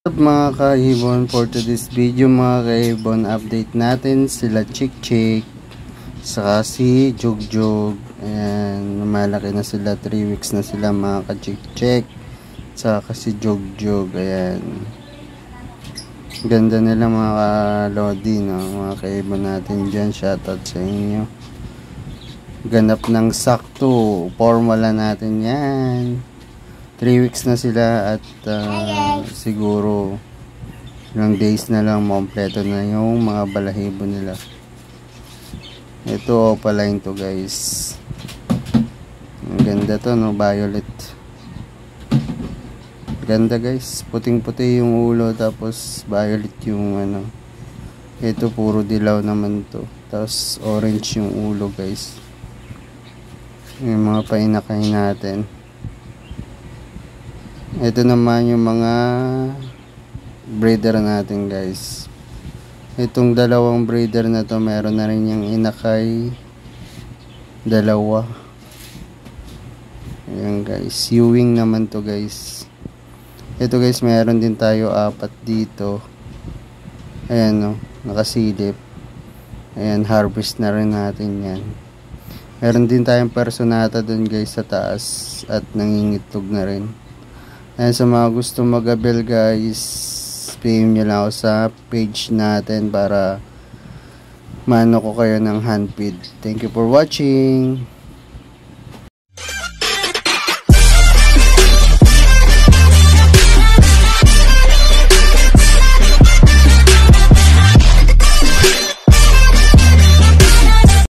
Mga kaibon, for today's video mga kaibon, update natin sila Chick Chick saka si Jug Jug. Ayan, malaki na sila, 3 weeks na sila mga ka-Chick Chick saka si Jug Jug. Ayan, ganda nila mga ka-Lodi, no? Mga kaibon natin dyan, shoutout sa inyo. Ganap ng sakto, formula natin yan. 3 weeks na sila at siguro ilang days na lang kompleto na yung mga balahibo nila. Ito opaline to guys. Ang ganda to, no? Violet. Ganda guys. Puting puti yung ulo tapos violet yung ano. Ito puro dilaw naman to. Tapos orange yung ulo guys. Yung mga painakay natin. Ito naman yung mga breeder natin guys. Itong dalawang breeder na to, meron na rin yung inakay, dalawa. Ayan guys, ewing naman to guys. Ito guys, meron din tayo 4 dito. Ayan, no, nakasilip. Ayan, harvest na rin natin yan. Meron din tayong personata dun guys sa taas at nangingitlog na rin. Ayan, sa mga gusto mag-abel guys, PM nyo lang ako sa page natin para maano ko kayo ng hand feed. Thank you for watching.